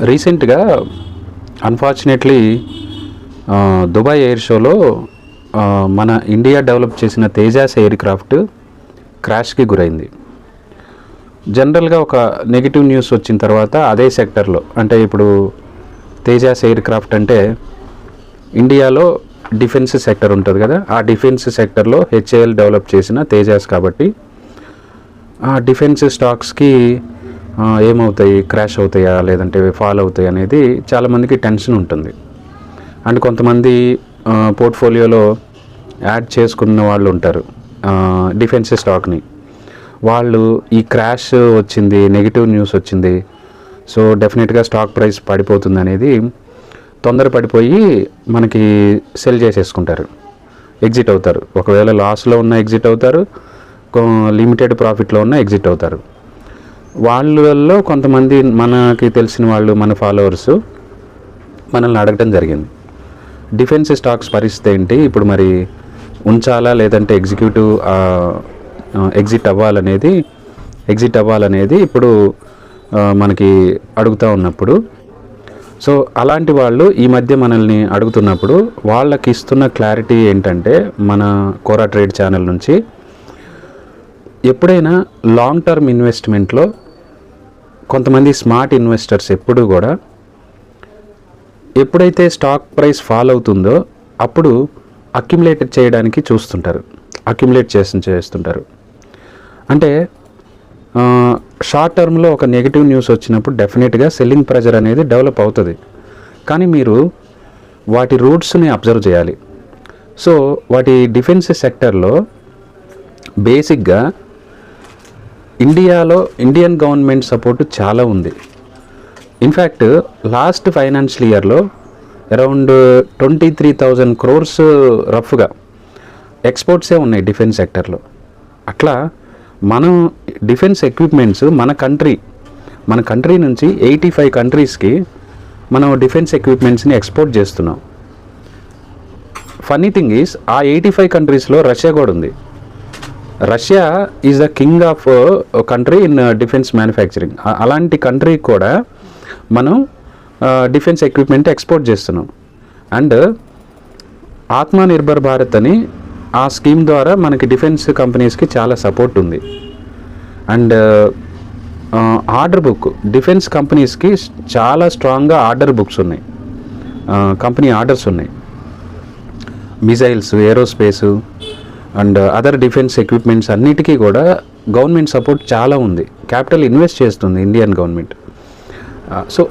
రీసెంట్గా unfortunately Dubai air షోలో మన ఇండియా డెవలప్ చేసిన తేజాస్ ఎయిర్ క్రాఫ్ట్ క్రాష్కి గురైంది. జనరల్గా ఒక నెగిటివ్ న్యూస్ వచ్చిన తర్వాత అదే సెక్టర్లో, అంటే ఇప్పుడు తేజాస్ ఎయిర్ క్రాఫ్ట్ అంటే ఇండియాలో డిఫెన్స్ సెక్టర్ ఉంటుంది కదా, ఆ డిఫెన్స్ సెక్టర్లో హెచ్ఏఎల్ డెవలప్ చేసిన తేజాస్ కాబట్టి ఆ డిఫెన్స్ స్టాక్స్కి ఏమవుతాయి, క్రాష్ అవుతాయా లేదంటే ఫాల్ అవుతాయి అనేది చాలామందికి టెన్షన్ ఉంటుంది. అండ్ కొంతమంది పోర్ట్ఫోలియోలో యాడ్ చేసుకున్న వాళ్ళు ఉంటారు డిఫెన్స్ స్టాక్ని. వాళ్ళు ఈ క్రాష్ వచ్చింది, నెగిటివ్ న్యూస్ వచ్చింది, సో డెఫినెట్గా స్టాక్ ప్రైస్ పడిపోతుంది అనేది తొందరపడిపోయి మనకి సెల్ చేసేసుకుంటారు, ఎగ్జిట్ అవుతారు. ఒకవేళ లాస్లో ఉన్న ఎగ్జిట్ అవుతారు, లిమిటెడ్ ప్రాఫిట్లో ఉన్న ఎగ్జిట్ అవుతారు. వాళ్ళల్లో కొంతమంది మనకి తెలిసిన వాళ్ళు, మన ఫాలోవర్స్ మనల్ని అడగటం జరిగింది, డిఫెన్స్ స్టాక్స్ పరిస్థితి ఏంటి, ఇప్పుడు మరి ఉంచాలా లేదంటే ఎగ్జిట్ అవ్వాలనేది ఇప్పుడు మనకి అడుగుతూ ఉన్నప్పుడు, సో అలాంటి వాళ్ళు ఈ మధ్య మనల్ని అడుగుతున్నప్పుడు వాళ్ళకి ఇస్తున్న క్లారిటీ ఏంటంటే, మన కోరా ట్రేడ్ ఛానల్ నుంచి ఎప్పుడైనా లాంగ్ టర్మ్ ఇన్వెస్ట్మెంట్లో కొంతమంది స్మార్ట్ ఇన్వెస్టర్స్ ఎప్పుడు కూడా ఎప్పుడైతే స్టాక్ ప్రైస్ ఫాల్ అవుతుందో అప్పుడు అక్యుములేట్ చేయడానికి చేస్తుంటారు. అంటే షార్ట్ టర్మ్లో ఒక నెగిటివ్ న్యూస్ వచ్చినప్పుడు డెఫినెట్గా సెల్లింగ్ ప్రెజర్ అనేది డెవలప్ అవుతుంది, కానీ మీరు వాటి రూట్స్ని అబ్జర్వ్ చేయాలి. సో వాటి డిఫెన్స్ సెక్టర్లో బేసిక్గా ఇండియన్ గవర్నమెంట్ సపోర్టు చాలా ఉంది. ఇన్ఫ్యాక్ట్ లాస్ట్ ఫైనాన్షియల్ ఇయర్లో అరౌండ్ 23,000 crores రఫ్గా ఎక్స్పోర్ట్సే ఉన్నాయి డిఫెన్స్ సెక్టర్లో. అట్లా మనం డిఫెన్స్ ఎక్విప్మెంట్స్ మన కంట్రీ నుంచి 85 కంట్రీస్కి మనం డిఫెన్స్ ఎక్విప్మెంట్స్ని ఎక్స్పోర్ట్ చేస్తున్నాం. ఫన్నీ థింగ్ ఈజ్ ఆ 85 కంట్రీస్లో రష్యా కూడా ఉంది. Russia is the king of country in defence manufacturing. అలాంటి కంట్రీకి కూడా మనం డిఫెన్స్ ఎక్విప్మెంట్ ఎక్స్పోర్ట్ చేస్తున్నాం. అండ్ ఆత్మనిర్భర్ భారత్ అని ఆ స్కీమ్ ద్వారా మనకి డిఫెన్స్ కంపెనీస్కి చాలా సపోర్ట్ ఉంది. అండ్ ఆర్డర్ బుక్ డిఫెన్స్ కంపెనీస్కి చాలా స్ట్రాంగ్గా ఆర్డర్ బుక్స్ ఉన్నాయి, కంపెనీ ఆర్డర్స్ ఉన్నాయి. Missiles, ఏరోస్పేసు and other defence equipments అన్నిటికీ కూడా గవర్నమెంట్ సపోర్ట్ చాలా ఉంది. క్యాపిటల్ ఇన్వెస్ట్ చేస్తుంది ఇండియన్ గవర్నమెంట్. సో